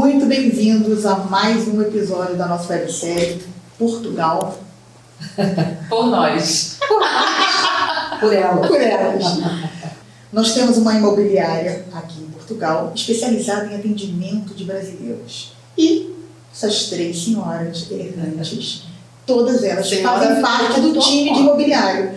muito bem-vindos a mais um episódio da nossa websérie Portugal. Por nós. Por ela. Por elas. Nós temos uma imobiliária aqui em Portugal especializada em atendimento de brasileiros. E essas três senhoras elegantes, todas elas fazem parte do time de imobiliário.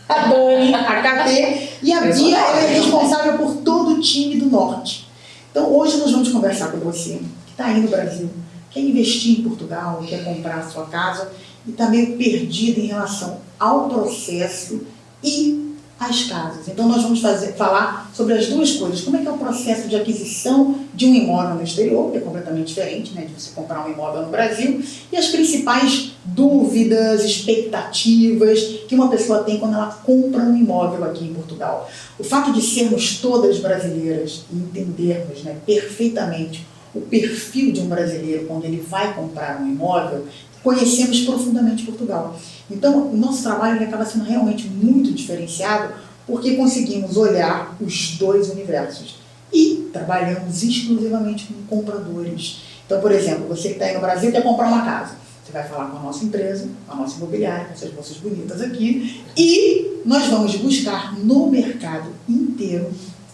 A Dani, a KT e a Bia, ela é responsável por todo o time do Norte. Então hoje nós vamos conversar com você, que está aí no Brasil, quer investir em Portugal, quer comprar a sua casa e está meio perdido em relação ao processo e às casas. Então nós vamos falar sobre as duas coisas. Como é que é o processo de aquisição de um imóvel no exterior, que é completamente diferente, né, de você comprar um imóvel no Brasil, e as principais dúvidas, expectativas que uma pessoa tem quando ela compra um imóvel aqui em Portugal. O fato de sermos todas brasileiras e entendermos, né, perfeitamente o perfil de um brasileiro quando ele vai comprar um imóvel, conhecemos profundamente Portugal. Então, o nosso trabalho ele acaba sendo realmente muito diferenciado porque conseguimos olhar os dois universos e trabalhamos exclusivamente com compradores. Então, por exemplo, você que está aí no Brasil quer comprar uma casa, você vai falar com a nossa empresa, a nossa imobiliária, com essas moças bonitas aqui, e nós vamos buscar no mercado inteiro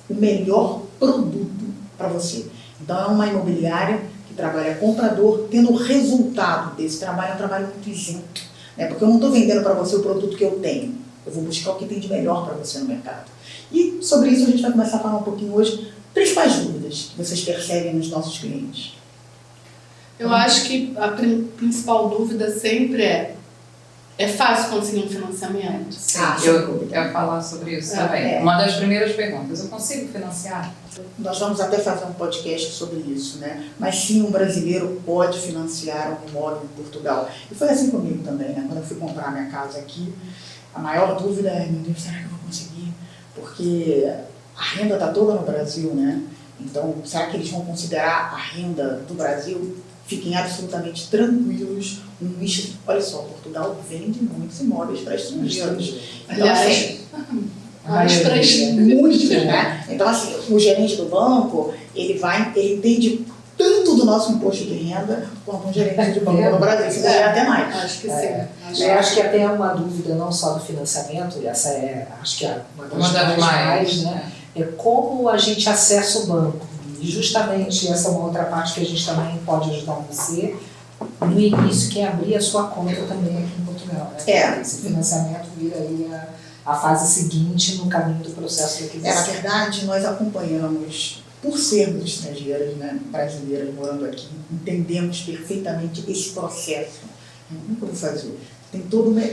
o melhor produto para você. Então, é uma imobiliária que trabalha comprador, tendo o resultado desse trabalho, é um trabalho muito isento, né? Porque eu não estou vendendo para você o produto que eu tenho, eu vou buscar o que tem de melhor para você no mercado. E sobre isso a gente vai começar a falar um pouquinho hoje, principais dúvidas que vocês percebem nos nossos clientes. Eu acho que a principal dúvida sempre é fácil conseguir um financiamento? Sim, eu quero falar sobre isso também. Uma das primeiras perguntas, eu consigo financiar? Nós vamos até fazer um podcast sobre isso, né? Mas sim, um brasileiro pode financiar um imóvel em Portugal. E foi assim comigo também, né? Quando eu fui comprar minha casa aqui, a maior dúvida é, meu Deus, será que eu vou conseguir? Porque a renda está toda no Brasil, né? Então, será que eles vão considerar a renda do Brasil? Fiquem absolutamente tranquilos. Olha só, Portugal vende muitos imóveis para estrangeiros. Então, assim, muito, né? Então, assim, o gerente do banco, ele entende tanto do nosso imposto de renda quanto um gerente de banco no Brasil. Se der até mais. Acho que sim. Eu acho que até é uma dúvida não só do financiamento, e essa é, acho que é uma das mais, né? É como a gente acessa o banco. E justamente essa é uma outra parte que a gente também pode ajudar você no início, que é abrir a sua conta também aqui em Portugal, né? Esse financiamento vira aí a fase seguinte no caminho do processo de aquisição. Na verdade, nós acompanhamos, por sermos estrangeiras, né, brasileiras morando aqui, entendemos perfeitamente esse processo. Como que eu vou fazer? Tem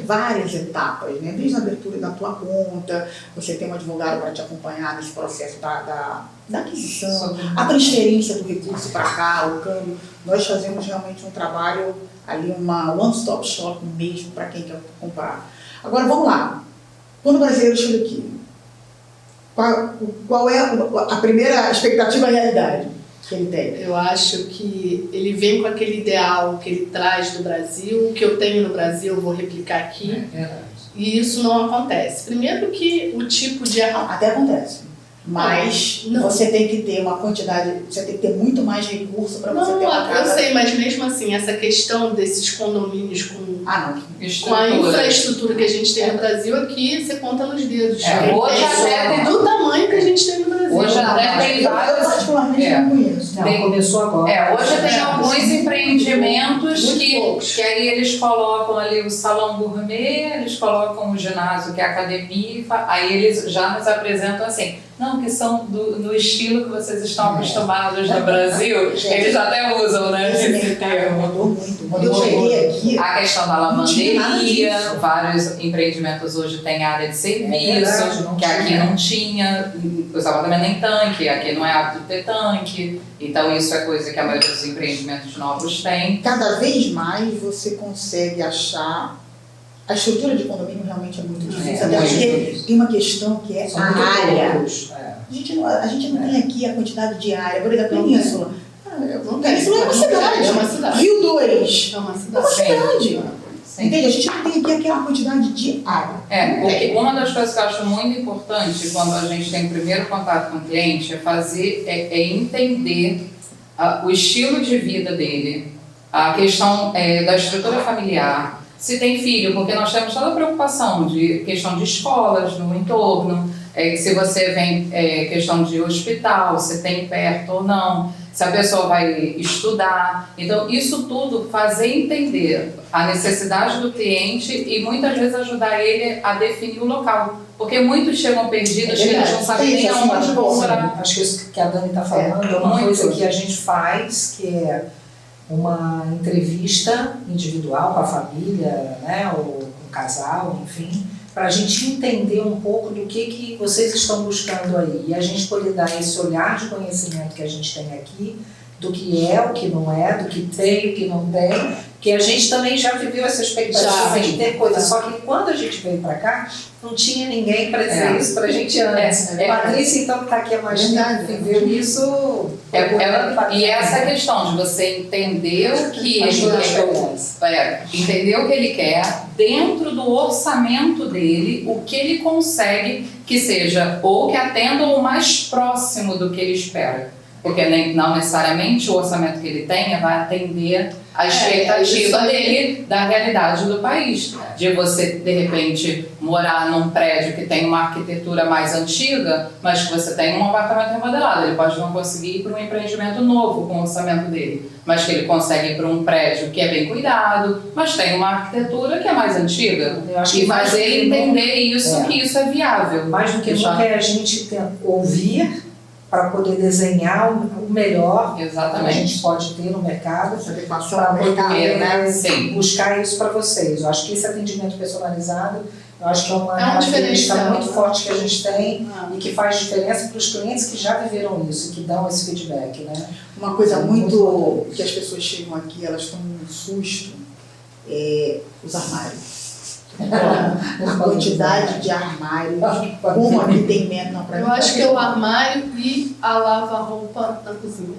várias etapas, né? Desde a abertura da tua conta, você tem um advogado para te acompanhar nesse processo da aquisição, a transferência do recurso para cá, o câmbio. Nós fazemos realmente um trabalho ali, uma one-stop shop mesmo para quem quer comprar. Agora, vamos lá. Quando o brasileiro chega aqui, qual é a primeira expectativa e realidade que ele tem? Eu acho que ele vem com aquele ideal que ele traz do Brasil, o que eu tenho no Brasil eu vou replicar aqui, e isso não acontece. Primeiro que o tipo de... Até acontece, mas você tem que ter uma quantidade, você tem que ter muito mais recurso para você ter uma casa. Eu sei, mas mesmo assim, essa questão desses condomínios com a infraestrutura que a gente tem no Brasil aqui, você conta nos dedos. Hoje até do tamanho que a gente tem no Brasil. Hoje até tem vários. Eu particularmente não conheço. Começou agora. Hoje tem alguns empreendimentos que aí eles colocam ali o salão gourmet, eles colocam o ginásio, que é a academia, aí eles já nos apresentam assim, não, que são do estilo que vocês estão acostumados no Brasil, eles até usam, né? Esse termo mudou muito. Quando eu cheguei aqui, a questão da lavanderia, vários empreendimentos hoje têm área de serviço, que aqui não tinha, os apartamentos nem tanque, aqui não é apto ter tanque, então isso é coisa que a maioria dos empreendimentos novos tem. Cada vez mais você consegue achar. A estrutura de condomínio realmente é muito difícil, até porque tem uma questão que é a área. A gente não tem aqui a quantidade de área, por exemplo, a Península. Península é uma cidade. É uma cidade. Rio 2 é uma é cidade. uma cidade. Entende? A gente não tem aqui aquela quantidade de área. Porque uma das coisas que eu acho muito importante quando a gente tem o primeiro contato com o cliente é entender o estilo de vida dele, a questão da estrutura familiar, se tem filho, porque nós temos toda a preocupação de questão de escolas no entorno, se você vem questão de hospital, se tem perto ou não, se a pessoa vai estudar. Então, isso tudo fazer entender a necessidade do cliente e muitas vezes ajudar ele a definir o local. Porque muitos chegam perdidos que eles não sabem nem aonde vão morar. Acho que isso que a Dani está falando é uma coisa que a gente faz, que é uma entrevista individual com a família, né, ou com o casal, enfim, para a gente entender um pouco do que vocês estão buscando aí. E a gente poder dar esse olhar de conhecimento que a gente tem aqui, do que é, o que não é, do que tem, o que não tem, porque a gente também já viveu essa expectativa de ter coisa, só que quando a gente veio para cá, não tinha ninguém para dizer isso para a gente antes. Patrícia, então, que está aqui há mais tempo, viveu isso. E essa questão de você entender o que entender o que ele quer, dentro do orçamento dele, o que ele consegue que seja, ou que atenda o mais próximo do que ele espera. Porque não necessariamente o orçamento que ele tenha vai atender a expectativa dele da realidade do país. De você, de repente, morar num prédio que tem uma arquitetura mais antiga, mas que você tem um apartamento remodelado. Ele pode não conseguir ir para um empreendimento novo com o orçamento dele, mas que ele consegue ir para um prédio que é bem cuidado, mas tem uma arquitetura que é mais antiga. E fazer ele entender isso, que isso é viável. Mais do que nunca é a gente ouvir para poder desenhar o melhor Exatamente. Que a gente pode ter no mercado, para poder buscar isso para vocês. Eu acho que esse atendimento personalizado, eu acho que é uma característica muito forte que a gente tem e que faz diferença para os clientes que já viveram isso e que dão esse feedback, né? Uma coisa muito que as pessoas chegam aqui, elas estão num susto, os armários. A quantidade de armários, como aqui tem menos. Eu acho que é o armário e a lava-roupa na cozinha.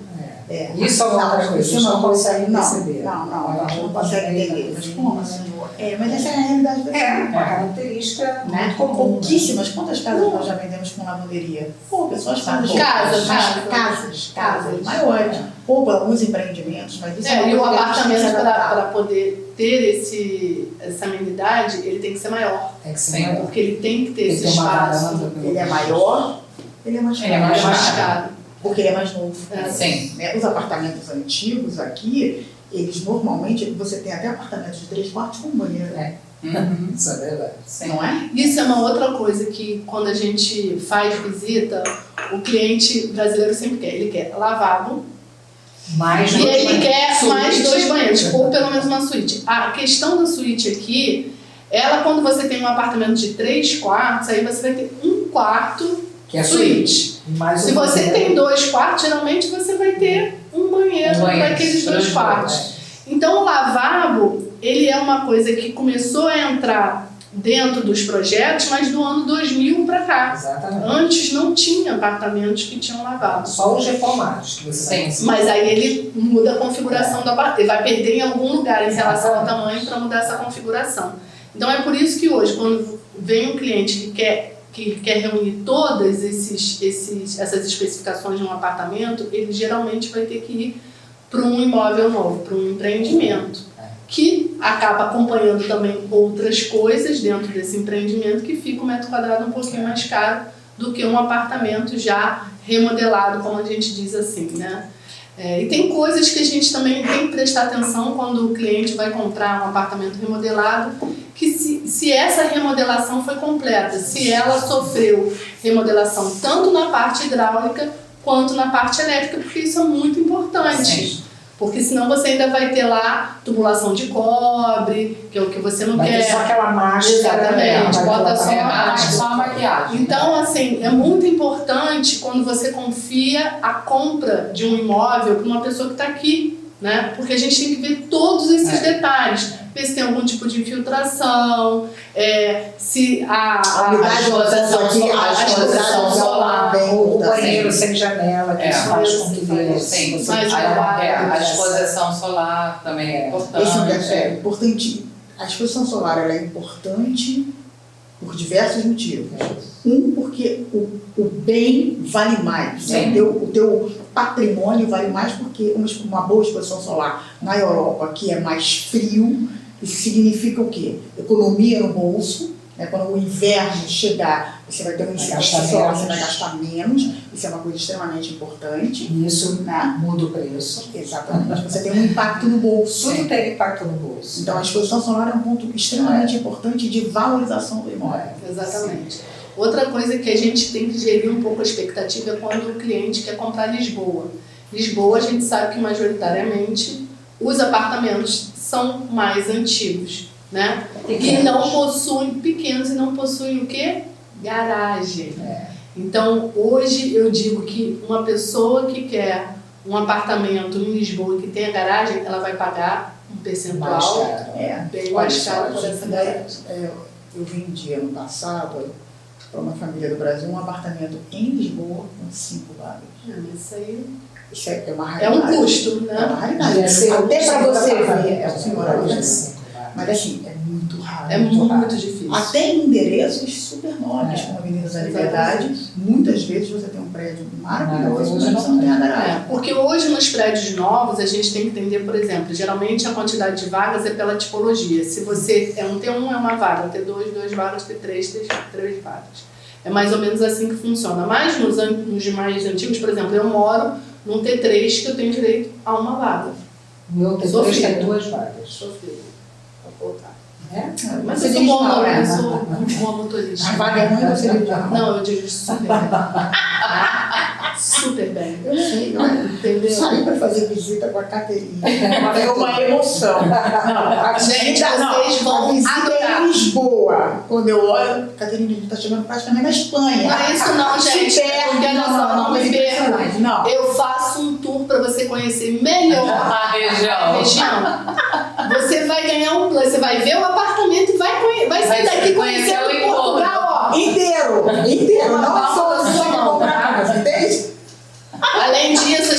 Isso é outra coisa, você não consegue perceber. Não, a gente não consegue entender. Mas como assim? Mas essa é a realidade da uma característica muito comum. Pouquíssimas. Quantas casas nós já vendemos com lavanderia? Pessoas fazem casas maiores. Para alguns empreendimentos, mas isso e o apartamento para poder ter essa amenidade, ele tem que ser maior. Tem que ser maior. Porque ele tem que ter esse espaço. Ele é maior, ele é mais caro. Porque ele é mais novo. Sim. Os apartamentos antigos aqui, eles normalmente, você tem até apartamentos de 3 quartos com banheiro. Isso é verdade. Não é? Isso é uma outra coisa que quando a gente faz visita, o cliente brasileiro sempre quer. Ele quer lavabo, e ele quer mais 2 banheiros, ou pelo menos uma suíte. A questão da suíte aqui, quando você tem um apartamento de 3 quartos, aí você vai ter 1 quarto que é suíte. Se você tem 2 quartos, geralmente você vai ter um banheiro para aqueles 2 quartos. Então o lavabo, ele é uma coisa que começou a entrar dentro dos projetos, mas do ano 2000 para cá. Exatamente. Antes não tinha apartamentos que tinham lavabo. Só os reformados que você tem. Mas aí ele muda a configuração do apartamento. Ele vai perder em algum lugar em relação ao tamanho para mudar essa configuração. Então é por isso que hoje, quando vem um cliente que quer reunir todas essas especificações de um apartamento, ele geralmente vai ter que ir para um imóvel novo, para um empreendimento, que acaba acompanhando também outras coisas dentro desse empreendimento, que fica o metro quadrado um pouquinho mais caro do que um apartamento já remodelado, como a gente diz assim, né? E tem coisas que a gente também tem que prestar atenção quando o cliente vai comprar um apartamento remodelado, que se essa remodelação foi completa, se ela sofreu remodelação tanto na parte hidráulica quanto na parte elétrica, porque isso é muito importante. Sim. Porque senão você ainda vai ter lá tubulação de cobre, que é o que você não quer. Só aquela máscara. Exatamente, bota só a maquiagem. Então, assim, é muito importante quando você confia a compra de um imóvel para uma pessoa que está aqui, né? Porque a gente tem que ver todos esses detalhes. Ver se tem algum tipo de infiltração, se a exposição solar, o banheiro sem janela, que isso faz com que a exposição solar também é importante. Isso é importante. A exposição solar ela é importante por diversos motivos. Porque porque o bem vale mais, né? O teu patrimônio vale mais, porque uma boa exposição solar na Europa, que é mais frio, isso significa o quê? Economia no bolso, né? Quando o inverno chegar, você vai ter um incidência solar, você vai gastar menos, isso é uma coisa extremamente importante. E isso, né? Muda o preço. Exatamente, você tem um impacto no bolso. Tudo tem impacto no bolso. Então a exposição solar é um ponto extremamente importante de valorização do imóvel. Exatamente. Outra coisa que a gente tem que gerir um pouco a expectativa é quando o cliente quer comprar Lisboa. Lisboa, a gente sabe que majoritariamente os apartamentos são mais antigos, né? E não possuem, pequenos, e não possuem o quê? Garagem. Então, hoje eu digo que uma pessoa que quer um apartamento em Lisboa que tenha garagem, ela vai pagar um percentual bem mais caro por essa garagem. Eu vendi ano passado para uma família do Brasil um apartamento em Lisboa com 5 vagas. Isso é uma raridade. É um custo, né? É uma raridade. Até para você ver. Mas assim, é muito raro. É muito difícil. Até em endereços super nobres, como a Avenida da Liberdade, muitas vezes você tem um prédio maravilhoso, mas você não tem a garagem. Porque hoje nos prédios novos a gente tem que entender, por exemplo, geralmente a quantidade de vagas é pela tipologia. Se você é um T1 é uma vaga, T2, 2 vagas, T3, 3 vagas. É mais ou menos assim que funciona. Mas nos mais antigos, por exemplo, eu moro num T3 que eu tenho direito a uma vaga. Meu T3 tem 2 vagas. Sofrido. Vou voltar. Mas eu sou bom, eu sou um bom motorista. A vaga é ruim, você dirige mal. Não, eu dirijo super bem. Super bem. Eu sei, eu saí para fazer visita com a Caterina. É uma emoção. Gente, vocês vão adorar. Em Lisboa, quando eu olho, Caterina, a gente está chegando praticamente na Espanha. Não é isso não, gente. Porque olha só, não me perca. Eu faço um tour para você conhecer melhor a região. Você vai ganhar você vai ver o apartamento e vai sair daqui conhecendo Portugal, ó. Inteiro, não só você que comprar casa, entende? Além disso,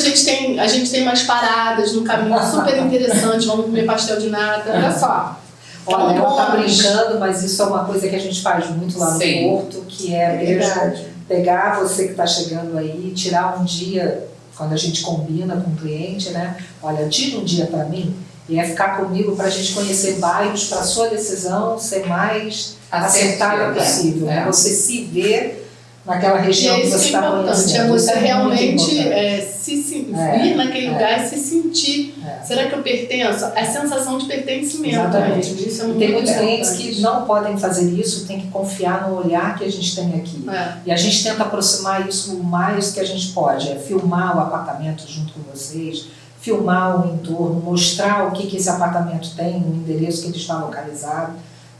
a gente tem umas paradas no caminho super interessantes. Vamos comer pastel de nata, olha só. Olha, ela tá brincando, mas isso é uma coisa que a gente faz muito lá no Porto, que é mesmo pegar você que está chegando aí, tirar um dia, quando a gente combina com o cliente, né? Olha, tira um dia para mim. E é ficar comigo para a gente conhecer bairros, para a sua decisão ser mais acertada possível. Você se ver naquela região que você está conhecendo. É você realmente vir naquele lugar e se sentir. Será que eu pertenço? A sensação de pertencimento. Exatamente. Isso é muito tem muitos clientes que não podem fazer isso, tem que confiar no olhar que a gente tem aqui. E a gente tenta aproximar isso o mais que a gente pode. É filmar o apartamento junto com vocês, filmar o entorno, mostrar o que esse apartamento tem, o endereço que ele está localizado,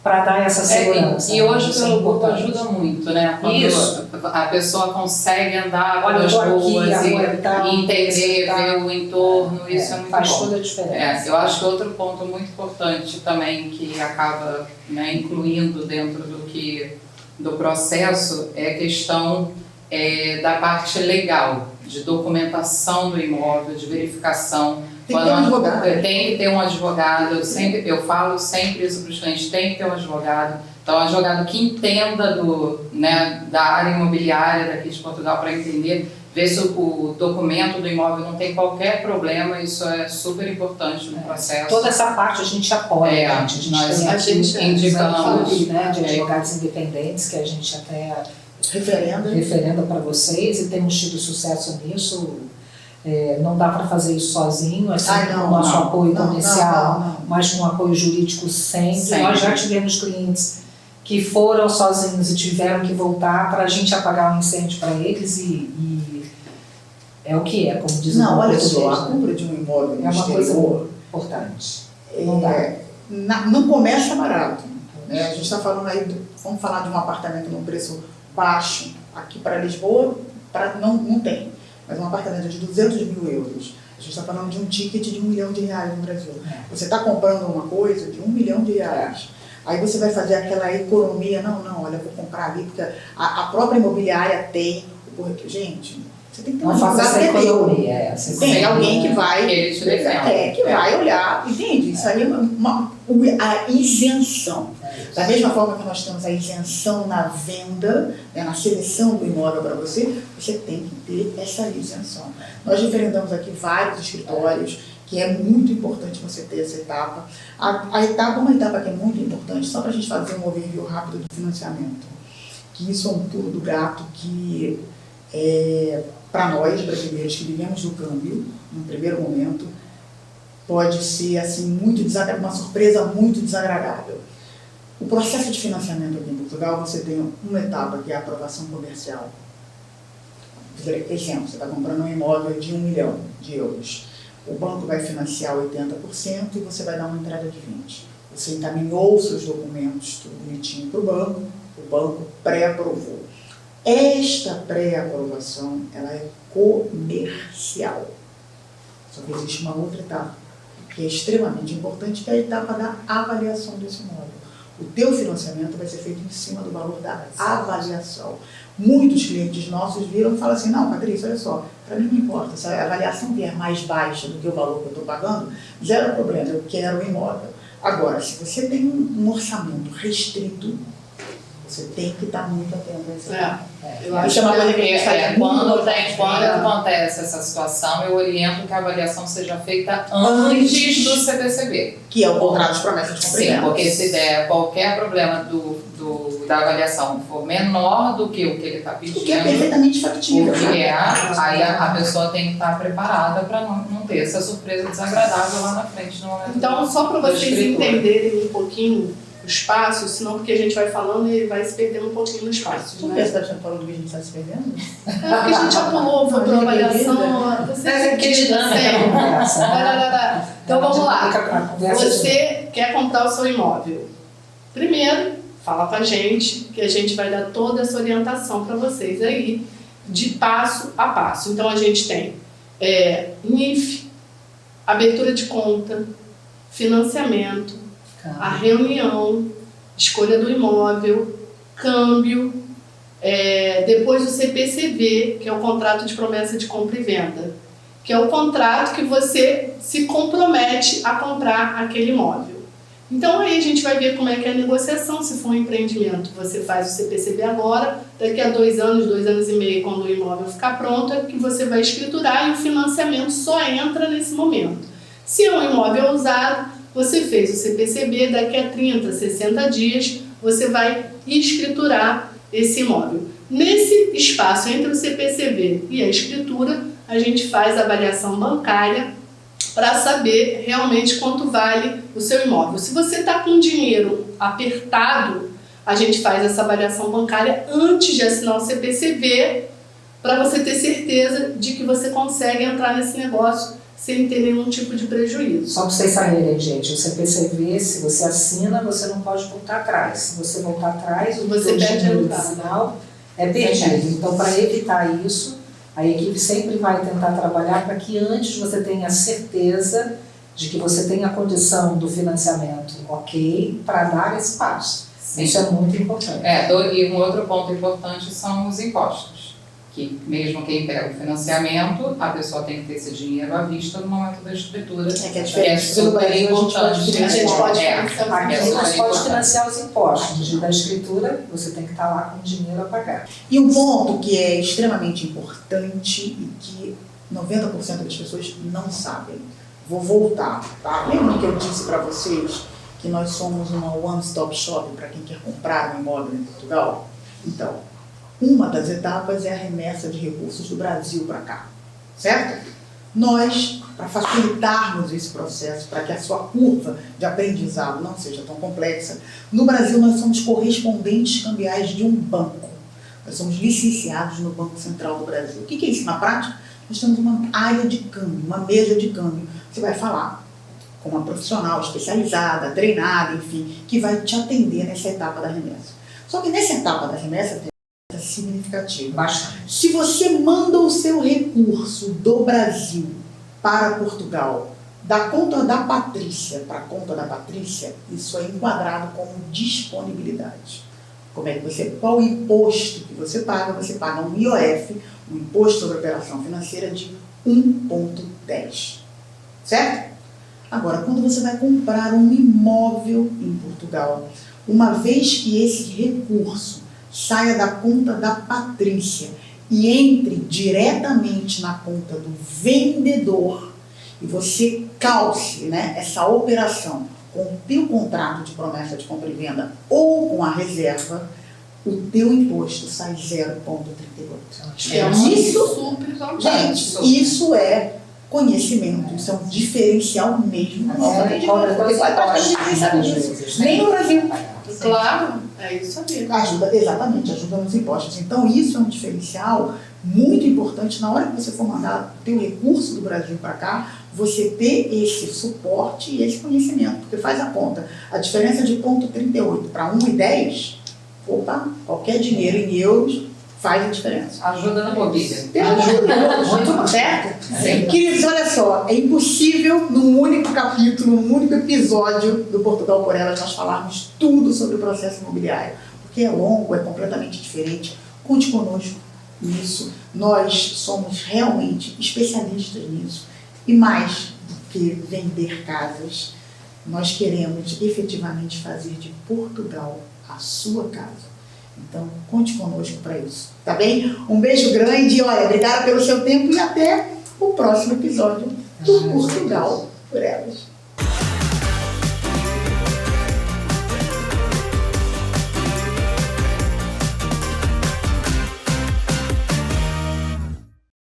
para dar essa segurança. E hoje pelo Google ajuda muito, né? Quando a pessoa consegue andar pelas ruas e entender, ver o entorno, isso é muito faz bom. Toda a diferença. Eu acho que outro ponto muito importante também que acaba incluindo dentro do processo é a questão da parte legal, de documentação do imóvel, de verificação. Tem que ter um advogado. Tem que ter um advogado. Eu falo sempre isso para os clientes, tem que ter um advogado. Então, um advogado que entenda da área imobiliária daqui de Portugal para entender, ver se o documento do imóvel não tem qualquer problema, isso é super importante no processo. Toda essa parte a gente apoia. A gente indicamos de advogados independentes, que a gente até referenda para vocês, e temos tido sucesso nisso. Não dá para fazer isso sozinho, com o nosso apoio comercial, mas com apoio jurídico sempre. Nós já tivemos clientes que foram sozinhos e tiveram que voltar para a gente apagar um incêndio para eles e é o que é, como diz o Não, olha só, a compra de um imóvel é uma coisa importante. Não começa barato. Né? A gente está falando aí, vamos falar de um apartamento num preço baixo aqui para Lisboa, não tem. Mas um apartamento de 200 mil euros, a gente está falando de um ticket de R$1 milhão no Brasil. Você está comprando uma coisa de R$1 milhão. Aí você vai fazer aquela economia, olha, eu vou comprar ali, porque a própria imobiliária tem o corretor. Gente, Você tem que ter Não uma faça essa dificuldade economia. Tem alguém que vai, que ele te defenda. que vai olhar, entende? Isso aí é a isenção. Da mesma forma que nós temos a isenção na venda, né, na seleção do imóvel para você, você tem que ter essa isenção. Nós referendamos aqui vários escritórios, que é muito importante você ter essa etapa. Uma etapa que é muito importante, só para a gente fazer um overview rápido do financiamento, que isso é um pulo do gato que, para nós brasileiros que vivemos no câmbio, no primeiro momento, pode ser assim, uma surpresa muito desagradável. O processo de financiamento aqui em Portugal, você tem uma etapa que é a aprovação comercial. Exemplo, você está comprando um imóvel de 1 milhão de euros. O banco vai financiar 80% e você vai dar uma entrada de 20%. Você encaminhou os seus documentos, tudo bonitinho para o banco pré-aprovou. Esta pré-aprovação, ela é comercial. Só que existe uma outra etapa, que é extremamente importante, que é a etapa da avaliação desse imóvel. O teu financiamento vai ser feito em cima do valor da avaliação. Muitos clientes nossos viram e falam assim, não, Patrícia, olha só, para mim não importa, se a avaliação vier mais baixa do que o valor que eu estou pagando, zero problema, eu quero o imóvel. Agora, se você tem um orçamento restrito, você tem que estar muito atento a isso. Eu acho Isso é uma coisa que a gente faz quando acontece essa situação, eu oriento que a avaliação seja feita antes do CPCB. Que é o contrato de promessa de compra e venda. Sim, porque se der qualquer problema da avaliação for menor do que o que ele está pedindo, o que é perfeitamente factível. Aí a pessoa tem que estar preparada para não ter essa surpresa desagradável lá na frente. No momento então, só para vocês entenderem um pouquinho os passos, senão porque a gente vai falando e vai se perdendo um pouquinho nos passos. Por que você está falando que a gente está se perdendo? É porque a gente já pulou, foi para a avaliação. Você que dinâmica. Então vamos lá. Você quer comprar o seu imóvel. Primeiro, fala com a gente, que a gente vai dar toda essa orientação para vocês aí, de passo a passo. Então a gente tem NIF, abertura de conta, financiamento, a reunião, escolha do imóvel, câmbio, depois o CPCV, que é o contrato de promessa de compra e venda, que é o contrato que você se compromete a comprar aquele imóvel. Então aí a gente vai ver como é que é a negociação, se for um empreendimento, você faz o CPCV agora, daqui a 2 anos, 2 anos e meio, quando o imóvel ficar pronto, é que você vai escriturar e o financiamento só entra nesse momento. Se é um imóvel usado, você fez o CPCB, daqui a 30, 60 dias, você vai escriturar esse imóvel. Nesse espaço entre o CPCB e a escritura, a gente faz a avaliação bancária para saber realmente quanto vale o seu imóvel. Se você está com dinheiro apertado, a gente faz essa avaliação bancária antes de assinar o CPCV, para você ter certeza de que você consegue entrar nesse negócio sem ter nenhum tipo de prejuízo. Só para vocês saberem, gente, o CPCV, se você assina, você não pode voltar atrás. Se você voltar atrás, o você perde dinheiro final é perdido. Então, para evitar isso, a equipe sempre vai tentar trabalhar para que antes você tenha certeza de que você tem a condição do financiamento ok para dar esse passo. Sim. Isso é muito importante. E um outro ponto importante são os impostos. Que mesmo quem pega o financiamento, a pessoa tem que ter esse dinheiro à vista no momento da escritura. Que é super importante. A gente pode financiar os impostos. Da escritura, você tem que estar lá com dinheiro a pagar. E um ponto que é extremamente importante e que 90% das pessoas não sabem. Vou voltar, tá? Lembra que eu disse para vocês que nós somos uma one-stop shop para quem quer comprar um imóvel em Portugal? Então, uma das etapas é a remessa de recursos do Brasil para cá, certo? Nós, para facilitarmos esse processo, para que a sua curva de aprendizado não seja tão complexa, no Brasil nós somos correspondentes cambiais de um banco. Nós somos licenciados no Banco Central do Brasil. O que é isso na prática? Nós temos uma área de câmbio, uma mesa de câmbio. Você vai falar com uma profissional especializada, treinada, enfim, que vai te atender nessa etapa da remessa. Só que nessa etapa da remessa é significativo. Bastante. Se você manda o seu recurso do Brasil para Portugal, da conta da Patrícia para a conta da Patrícia, isso é enquadrado como disponibilidade. Qual o imposto que você paga? Você paga um IOF, um imposto sobre operação financeira de 1,10. Certo? Agora, quando você vai comprar um imóvel em Portugal, uma vez que esse recurso saia da conta da Patrícia e entre diretamente na conta do vendedor, e você calce, né, essa operação com o teu contrato de promessa de compra e venda ou com a reserva, o teu imposto sai 0,38. É Isso, super vantagem. gente, isso é conhecimento, isso é um diferencial mesmo no nosso atendimento, porque praticamente ninguém sabe disso, nem no Brasil. Claro, é isso aí. Ajuda, exatamente, ajuda nos impostos. Então, isso é um diferencial muito importante na hora que você for mandar o teu recurso do Brasil para cá, você ter esse suporte e esse conhecimento, porque faz a conta. A diferença de 0,38 para 1,10, opa, qualquer dinheiro em euros faz a diferença. Ajuda na mobília. Muito certo? Sim. Queridos, olha só, é impossível num único capítulo, num único episódio do Portugal por Elas nós falarmos tudo sobre o processo imobiliário, porque é longo, é completamente diferente. Conte conosco nisso, nós somos realmente especialistas nisso, e mais do que vender casas, nós queremos efetivamente fazer de Portugal a sua casa. Então, conte conosco para isso, tá bem? Um beijo grande, olha, obrigada pelo seu tempo e até o próximo episódio do Portugal por Elas.